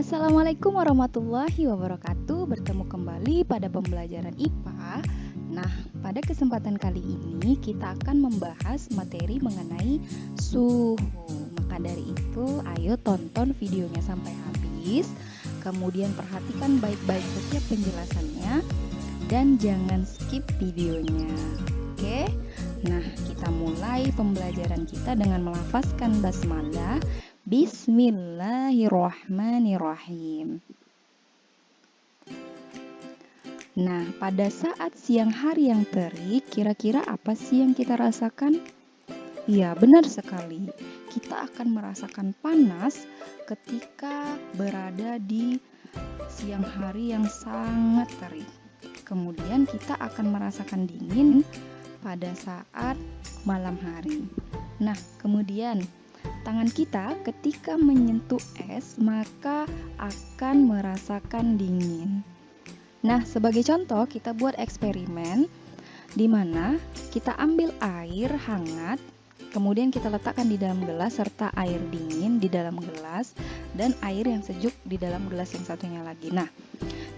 Assalamualaikum warahmatullahi wabarakatuh. Bertemu kembali pada pembelajaran IPA. Nah, pada kesempatan kali ini kita akan membahas materi mengenai suhu. Maka dari itu, ayo tonton videonya sampai habis. Kemudian perhatikan baik-baik setiap penjelasannya dan jangan skip videonya. Oke? Nah, kita mulai pembelajaran kita dengan melafazkan basmalah. Bismillahirrahmanirrahim. Nah, pada saat siang hari yang terik, kira-kira apa sih yang kita rasakan? Ya, benar sekali. Kita akan merasakan panas ketika berada di siang hari yang sangat terik. Kemudian kita akan merasakan dingin pada saat malam hari. Nah, kemudian tangan kita ketika menyentuh es maka akan merasakan dingin. Nah, sebagai contoh kita buat eksperimen di mana kita ambil air hangat, kemudian kita letakkan di dalam gelas serta air dingin di dalam gelas dan air yang sejuk di dalam gelas yang satunya lagi. Nah,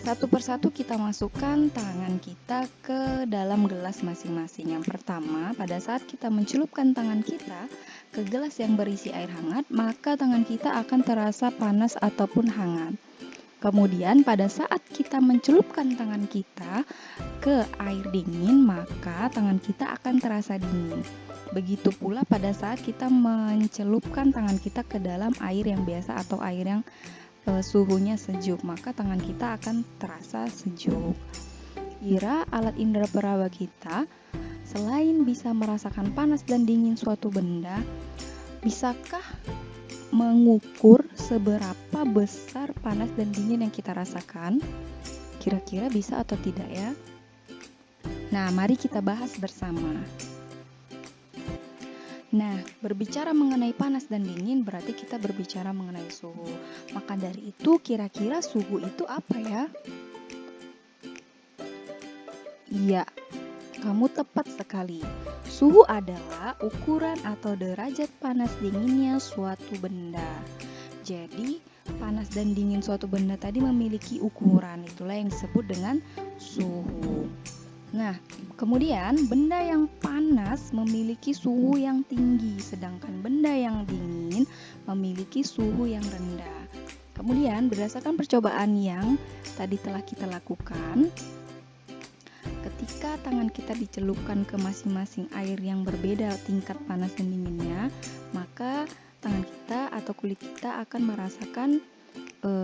satu persatu kita masukkan tangan kita ke dalam gelas masing-masing. Yang pertama, pada saat kita mencelupkan tangan kita ke gelas yang berisi air hangat, maka tangan kita akan terasa panas ataupun hangat. Kemudian pada saat kita mencelupkan tangan kita ke air dingin, maka tangan kita akan terasa dingin. Begitu pula pada saat kita mencelupkan tangan kita ke dalam air yang biasa atau air yang suhunya sejuk, maka tangan kita akan terasa sejuk. Kira alat indera peraba kita selain bisa merasakan panas dan dingin suatu benda, bisakah mengukur seberapa besar panas dan dingin yang kita rasakan? Kira-kira bisa atau tidak ya? Nah, mari kita bahas bersama. Nah, berbicara mengenai panas dan dingin berarti kita berbicara mengenai suhu. Maka dari itu, kira-kira suhu itu apa ya? Iya, kamu tepat sekali. Suhu adalah ukuran atau derajat panas dinginnya suatu benda. Jadi, panas dan dingin suatu benda tadi memiliki ukuran, itulah yang disebut dengan suhu. Nah, kemudian benda yang panas memiliki suhu yang tinggi, sedangkan benda yang dingin memiliki suhu yang rendah. Kemudian, berdasarkan percobaan yang tadi telah kita lakukan, ketika tangan kita dicelupkan ke masing-masing air yang berbeda tingkat panas dan dinginnya, maka tangan kita atau kulit kita akan merasakan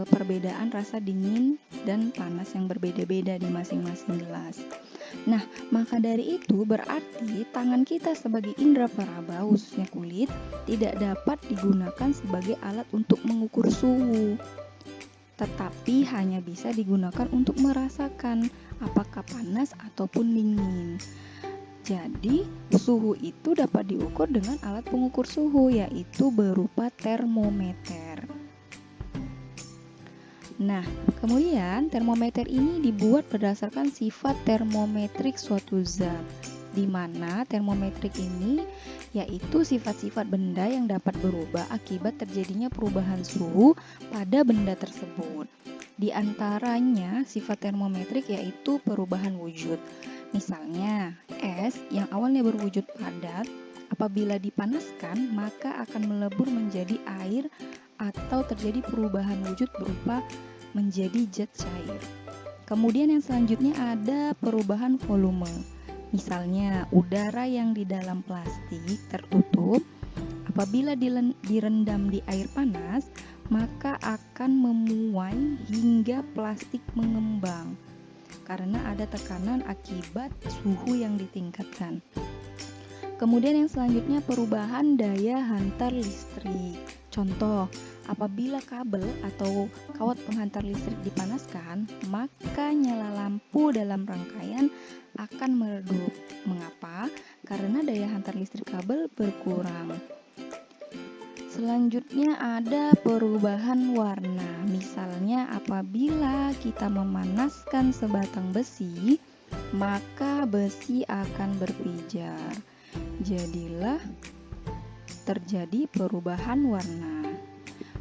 perbedaan rasa dingin dan panas yang berbeda-beda di masing-masing gelas. Nah, maka dari itu berarti tangan kita sebagai indera peraba, khususnya kulit, tidak dapat digunakan sebagai alat untuk mengukur suhu, tetapi hanya bisa digunakan untuk merasakan apakah panas ataupun dingin. Jadi, suhu itu dapat diukur dengan alat pengukur suhu, yaitu berupa termometer. Nah, kemudian termometer ini dibuat berdasarkan sifat termometrik suatu zat, di mana termometrik ini yaitu sifat-sifat benda yang dapat berubah akibat terjadinya perubahan suhu pada benda tersebut. Di antaranya sifat termometrik yaitu perubahan wujud. Misalnya, es yang awalnya berwujud padat, apabila dipanaskan maka akan melebur menjadi air atau terjadi perubahan wujud berupa menjadi zat cair. Kemudian yang selanjutnya ada perubahan volume. Misalnya, udara yang di dalam plastik tertutup apabila direndam di air panas, maka akan memuai hingga plastik mengembang karena ada tekanan akibat suhu yang ditingkatkan. Kemudian yang selanjutnya perubahan daya hantar listrik. Contoh, apabila kabel atau kawat penghantar listrik dipanaskan, maka nyala lampu dalam rangkaian akan meredup. Mengapa? Karena daya hantar listrik kabel berkurang. Selanjutnya ada perubahan warna. Misalnya apabila kita memanaskan sebatang besi, maka besi akan berpijar. Jadilah terjadi perubahan warna.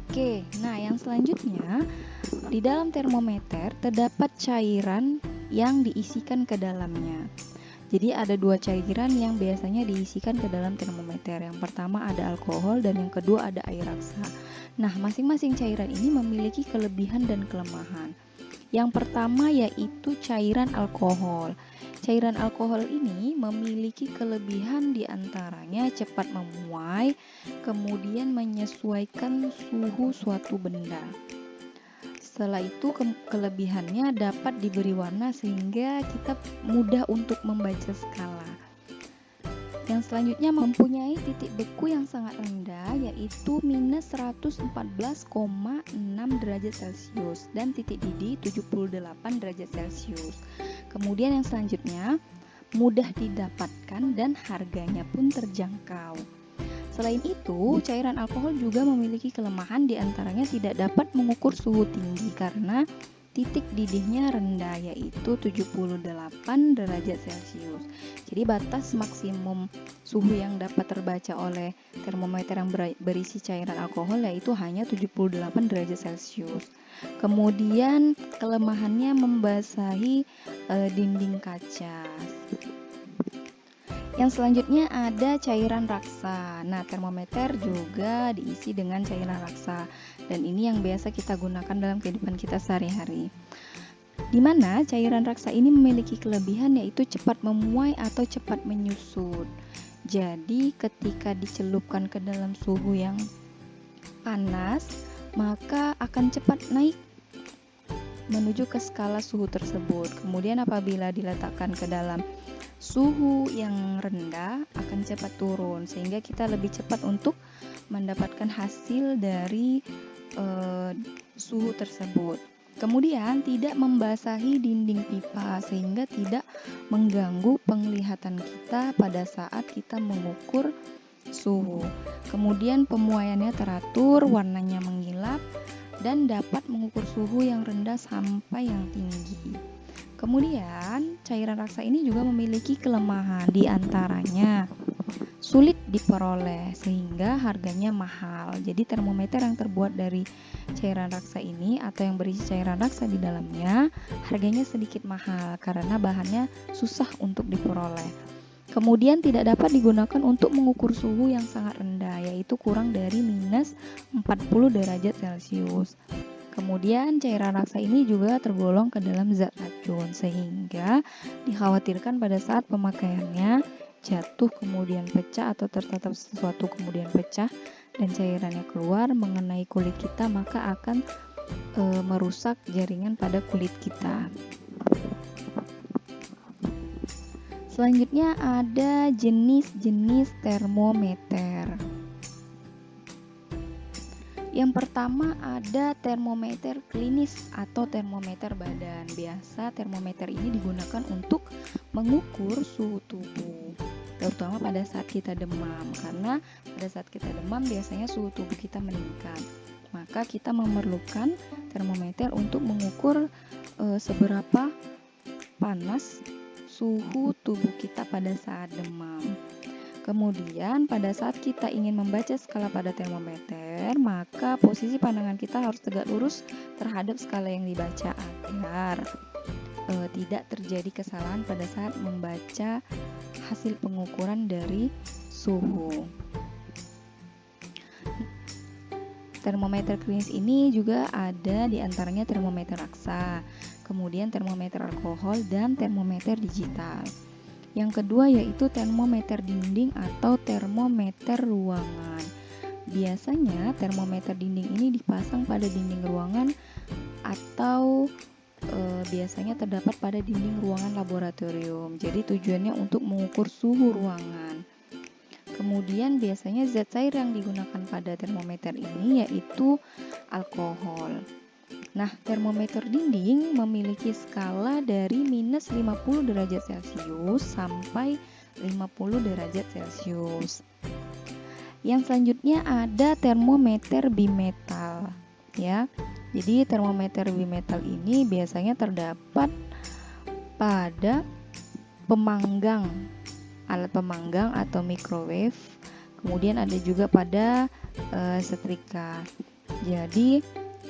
Oke, Oke, nah yang selanjutnya di dalam termometer terdapat cairan yang diisikan ke dalamnya. Jadi ada dua cairan yang biasanya diisikan ke dalam termometer. Yang pertama ada alkohol dan yang kedua ada air raksa. Nah, masing-masing cairan ini memiliki kelebihan dan kelemahan. Yang pertama yaitu cairan alkohol. Cairan alkohol ini memiliki kelebihan diantaranya cepat memuai, kemudian menyesuaikan suhu suatu benda. Setelah itu kelebihannya dapat diberi warna sehingga kita mudah untuk membaca skala. Yang selanjutnya mempunyai titik beku yang sangat rendah yaitu minus 114,6 derajat Celcius dan titik didih 78 derajat Celcius. Kemudian yang selanjutnya mudah didapatkan dan harganya pun terjangkau. Selain itu, cairan alkohol juga memiliki kelemahan diantaranya tidak dapat mengukur suhu tinggi karena titik didihnya rendah yaitu 78 derajat Celcius. Jadi batas maksimum suhu yang dapat terbaca oleh termometer yang berisi cairan alkohol yaitu hanya 78 derajat Celcius. Kemudian kelemahannya membasahi dinding kaca. Yang selanjutnya ada cairan raksa. Nah, termometer juga diisi dengan cairan raksa dan ini yang biasa kita gunakan dalam kehidupan kita sehari-hari. Di mana cairan raksa ini memiliki kelebihan yaitu cepat memuai atau cepat menyusut. Jadi, ketika dicelupkan ke dalam suhu yang panas, maka akan cepat naik menuju ke skala suhu tersebut. Kemudian apabila diletakkan ke dalam suhu yang rendah akan cepat turun sehingga kita lebih cepat untuk mendapatkan hasil dari suhu tersebut. Kemudian tidak membasahi dinding pipa sehingga tidak mengganggu penglihatan kita pada saat kita mengukur suhu. Kemudian pemuaiannya teratur, warnanya mengkilap dan dapat mengukur suhu yang rendah sampai yang tinggi. Kemudian, cairan raksa ini juga memiliki kelemahan, diantaranya sulit diperoleh sehingga harganya mahal. Jadi termometer yang terbuat dari cairan raksa ini atau yang berisi cairan raksa di dalamnya harganya sedikit mahal karena bahannya susah untuk diperoleh. Kemudian tidak dapat digunakan untuk mengukur suhu yang sangat rendah yaitu kurang dari minus 40 derajat Celcius. Kemudian cairan raksa ini juga tergolong ke dalam zat racun sehingga dikhawatirkan pada saat pemakaiannya jatuh kemudian pecah atau tertatap sesuatu kemudian pecah dan cairannya keluar mengenai kulit kita maka akan merusak jaringan pada kulit kita. Selanjutnya ada jenis-jenis termometer. Yang pertama ada termometer klinis atau termometer badan. Biasa termometer ini digunakan untuk mengukur suhu tubuh, terutama pada saat kita demam. Karena pada saat kita demam biasanya suhu tubuh kita meningkat. Maka kita memerlukan termometer untuk mengukur seberapa panas suhu tubuh kita pada saat demam. Kemudian pada saat kita ingin membaca skala pada termometer, maka posisi pandangan kita harus tegak lurus terhadap skala yang dibaca agar tidak terjadi kesalahan pada saat membaca hasil pengukuran dari suhu. Termometer klinis ini juga ada diantaranya termometer raksa, kemudian termometer alkohol dan termometer digital. Yang kedua yaitu termometer dinding atau termometer ruangan. Biasanya termometer dinding ini dipasang pada dinding ruangan atau biasanya terdapat pada dinding ruangan laboratorium. Jadi tujuannya untuk mengukur suhu ruangan. Kemudian biasanya zat cair yang digunakan pada termometer ini yaitu alkohol. Nah, termometer dinding memiliki skala dari minus 50 derajat Celcius sampai 50 derajat Celcius. Yang selanjutnya ada termometer bimetal, ya. Jadi termometer bimetal ini biasanya terdapat pada pemanggang, alat pemanggang atau microwave. Kemudian ada juga pada setrika. Jadi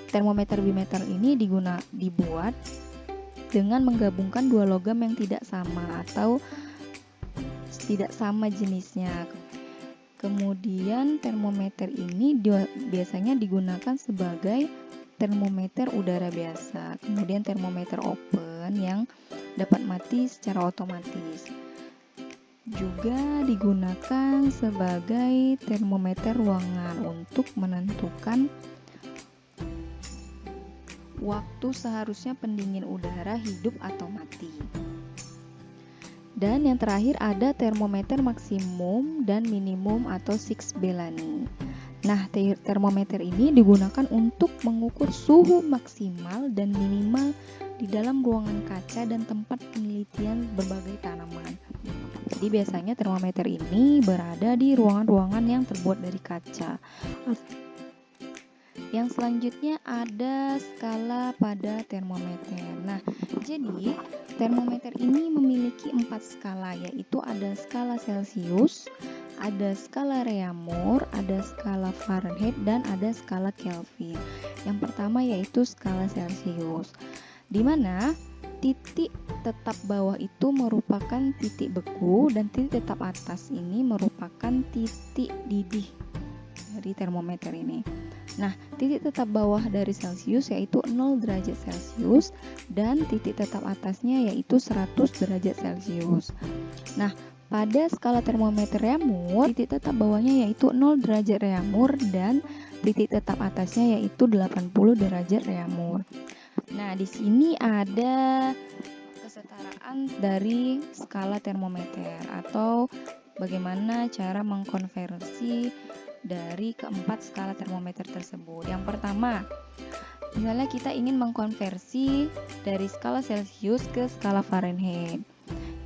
termometer bimeter ini dibuat dengan menggabungkan dua logam yang tidak sama atau tidak sama jenisnya. Kemudian termometer ini biasanya digunakan sebagai termometer udara biasa. Kemudian termometer open yang dapat mati secara otomatis. Juga digunakan sebagai termometer ruangan untuk menentukan waktu seharusnya pendingin udara hidup atau mati. Dan yang terakhir ada termometer maksimum dan minimum atau Six Bellani. Nah, termometer ini digunakan untuk mengukur suhu maksimal dan minimal di dalam ruangan kaca dan tempat penelitian berbagai tanaman. Jadi biasanya termometer ini berada di ruangan-ruangan yang terbuat dari kaca. Yang selanjutnya ada skala pada termometer. Nah, jadi termometer ini memiliki 4 skala, yaitu ada skala Celcius, ada skala Reaumur, ada skala Fahrenheit, dan ada skala Kelvin. Yang pertama yaitu skala Celcius, di mana titik tetap bawah itu merupakan titik beku dan titik tetap atas ini merupakan titik didih dari termometer ini. Nah, titik tetap bawah dari Celcius yaitu 0 derajat Celcius dan titik tetap atasnya yaitu 100 derajat Celcius. Nah, pada skala termometer Reaumur, titik tetap bawahnya yaitu 0 derajat Reaumur dan titik tetap atasnya yaitu 80 derajat Reaumur. Nah, di sini ada kesetaraan dari skala termometer atau bagaimana cara mengkonversi dari keempat skala termometer tersebut. Yang pertama, misalnya kita ingin mengkonversi dari skala Celcius ke skala Fahrenheit,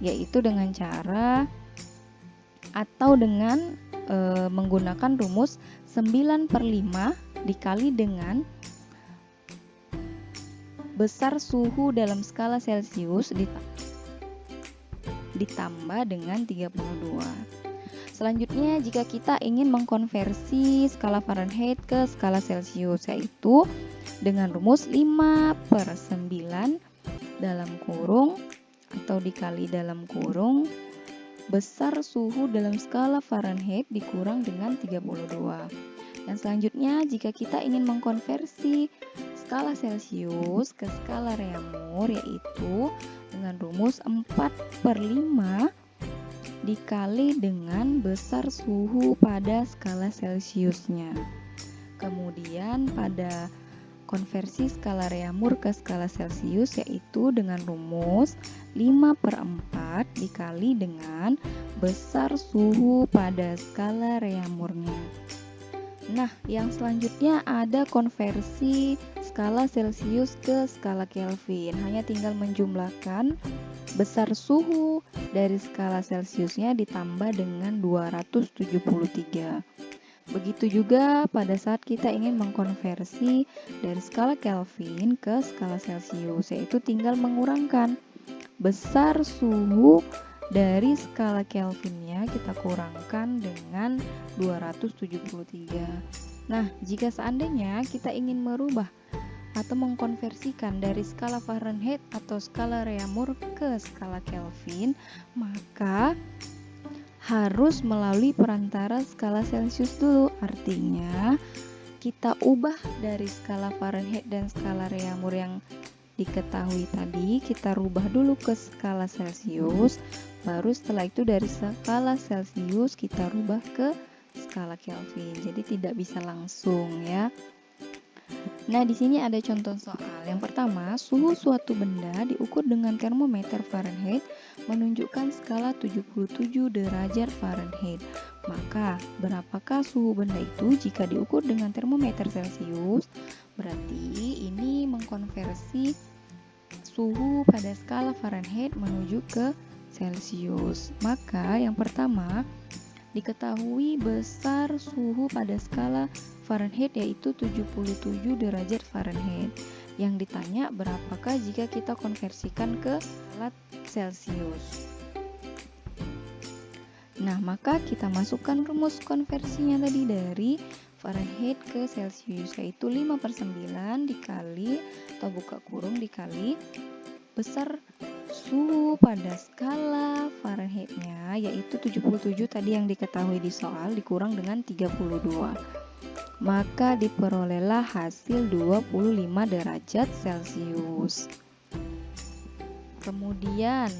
yaitu dengan cara atau dengan menggunakan rumus 9/5 dikali dengan besar suhu dalam skala Celcius ditambah dengan 32. Selanjutnya, jika kita ingin mengkonversi skala Fahrenheit ke skala Celcius, yaitu dengan rumus 5/9 dalam kurung atau dikali dalam kurung besar suhu dalam skala Fahrenheit dikurang dengan 32. Dan selanjutnya, jika kita ingin mengkonversi skala Celcius ke skala Reaumur, yaitu dengan rumus 4/5 dikali dengan besar suhu pada skala Celciusnya. Kemudian pada konversi skala Reaumur ke skala Celcius yaitu dengan rumus 5/4 dikali dengan besar suhu pada skala Reaumurnya. Nah, yang selanjutnya ada konversi skala Celcius ke skala Kelvin. Hanya tinggal menjumlahkan besar suhu dari skala Celciusnya ditambah dengan 273. Begitu juga pada saat kita ingin mengkonversi dari skala Kelvin ke skala Celcius, yaitu tinggal mengurangkan besar suhu dari skala Kelvinnya kita kurangkan dengan 273. Nah, jika seandainya kita ingin merubah atau mengkonversikan dari skala Fahrenheit atau skala Reaumur ke skala Kelvin, maka harus melalui perantara skala Celcius dulu. Artinya, kita ubah dari skala Fahrenheit dan skala Reaumur yang diketahui tadi, kita rubah dulu ke skala Celcius, baru setelah itu dari skala Celcius kita rubah ke skala Kelvin. Jadi tidak bisa langsung ya. Nah, di sini ada contoh soal. Yang pertama, suhu suatu benda diukur dengan termometer Fahrenheit menunjukkan skala 77 derajat Fahrenheit. Maka, berapakah suhu benda itu jika diukur dengan termometer Celcius? Berarti ini mengkonversi suhu pada skala Fahrenheit menuju ke Celcius. Maka, yang pertama, diketahui besar suhu pada skala Fahrenheit yaitu 77 derajat Fahrenheit. Yang ditanya berapakah jika kita konversikan ke skala Celcius. Nah, maka kita masukkan rumus konversinya tadi dari Fahrenheit ke Celsius, yaitu 5/9 dikali atau buka kurung dikali besar suhu pada skala Fahrenheitnya, yaitu 77 tadi yang diketahui di soal, dikurang dengan 32. Maka diperolehlah hasil 25 derajat Celcius. Kemudian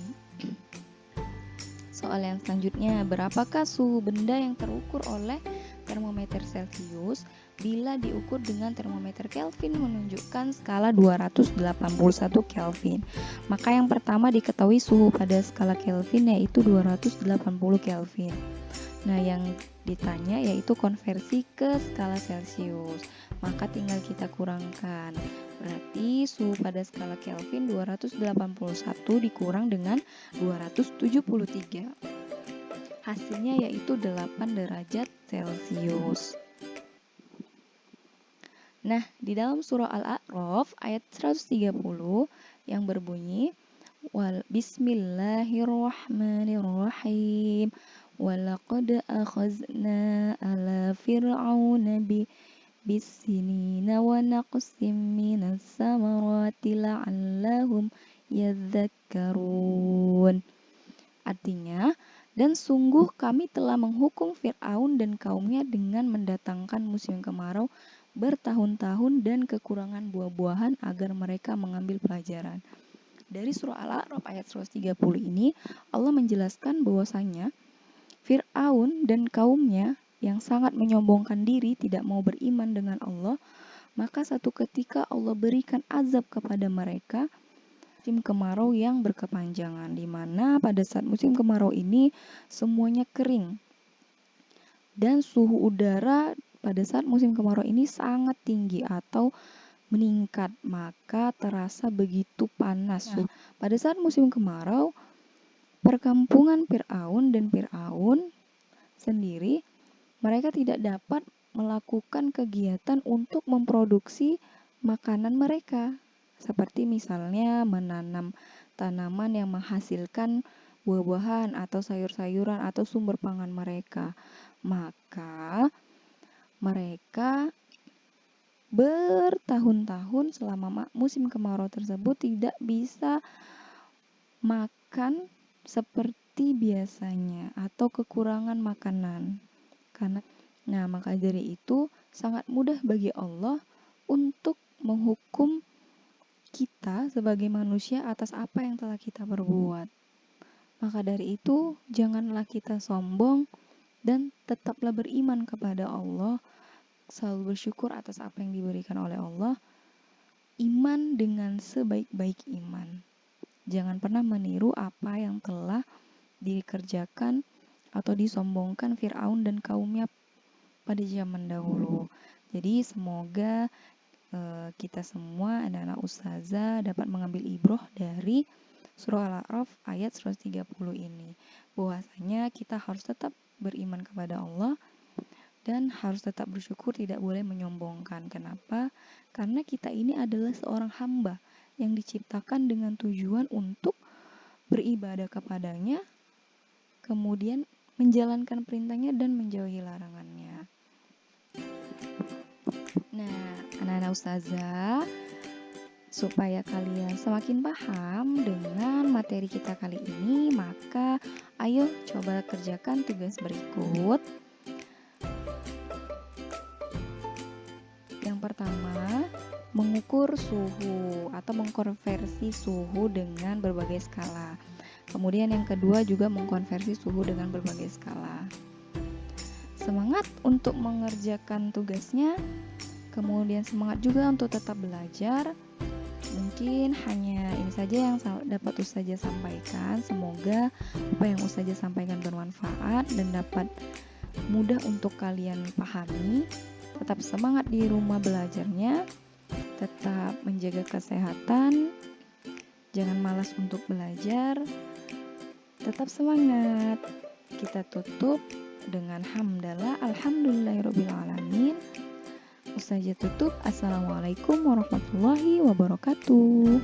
soal yang selanjutnya, berapakah suhu benda yang terukur oleh termometer Celcius bila diukur dengan termometer Kelvin menunjukkan skala 281 Kelvin? Maka yang pertama diketahui suhu pada skala Kelvin yaitu 280 Kelvin. Nah, yang ditanya yaitu konversi ke skala Celcius. Maka tinggal kita kurangkan. Berarti suhu pada skala Kelvin 281 dikurang dengan 273. Hasilnya yaitu 8 derajat Celcius. Nah, di dalam surah Al-A'raf ayat 130 yang berbunyi Bismillahirrahmanirrahim. Walaqad akhazna ala fir'auna bisinina wa naqsim minas samarati la'allahum yadhakkarun. Artinya, dan sungguh kami telah menghukum Fir'aun dan kaumnya dengan mendatangkan musim kemarau bertahun-tahun dan kekurangan buah-buahan agar mereka mengambil pelajaran. Dari surah Al-A'raf ayat 130 ini, Allah menjelaskan bahwasanya Fir'aun dan kaumnya yang sangat menyombongkan diri tidak mau beriman dengan Allah, maka satu ketika Allah berikan azab kepada mereka musim kemarau yang berkepanjangan, di mana pada saat musim kemarau ini semuanya kering dan suhu udara pada saat musim kemarau ini sangat tinggi atau meningkat, maka terasa begitu panas. Pada saat musim kemarau, perkampungan Fir'aun sendiri, mereka tidak dapat melakukan kegiatan untuk memproduksi makanan mereka, seperti misalnya menanam tanaman yang menghasilkan buah-buahan atau sayur-sayuran atau sumber pangan mereka. Maka mereka bertahun-tahun selama musim kemarau tersebut tidak bisa makan seperti biasanya atau kekurangan makanan. Maka dari itu sangat mudah bagi Allah untuk menghukum kita sebagai manusia atas apa yang telah kita perbuat. Maka dari itu janganlah kita sombong dan tetaplah beriman kepada Allah, selalu bersyukur atas apa yang diberikan oleh Allah, iman dengan sebaik-baik iman. Jangan pernah meniru apa yang telah dikerjakan atau disombongkan Fir'aun dan kaumnya pada zaman dahulu. Jadi semoga kita semua anak-anak ustazah dapat mengambil ibroh dari surah Al-A'raf ayat 130 ini. Bahwasanya kita harus tetap beriman kepada Allah dan harus tetap bersyukur, tidak boleh menyombongkan. Kenapa? Karena kita ini adalah seorang hamba yang diciptakan dengan tujuan untuk beribadah kepadanya, kemudian menjalankan perintahnya dan menjauhi larangannya. Nah, anak-anak ustazah, supaya kalian semakin paham dengan materi kita kali ini, maka ayo coba kerjakan tugas berikut. Yang pertama, mengukur suhu atau mengkonversi suhu dengan berbagai skala. Kemudian yang kedua juga mengkonversi suhu dengan berbagai skala. Semangat untuk mengerjakan tugasnya, kemudian semangat juga untuk tetap belajar. Mungkin hanya ini saja yang dapat Ustazah sampaikan. Semoga apa yang Ustazah sampaikan bermanfaat dan dapat mudah untuk kalian pahami. Tetap semangat di rumah belajarnya, tetap menjaga kesehatan, jangan malas untuk belajar, tetap semangat. Kita tutup dengan hamdalah, alhamdulillahirobbilalamin. Ustazah tutup. Assalamualaikum warahmatullahi wabarakatuh.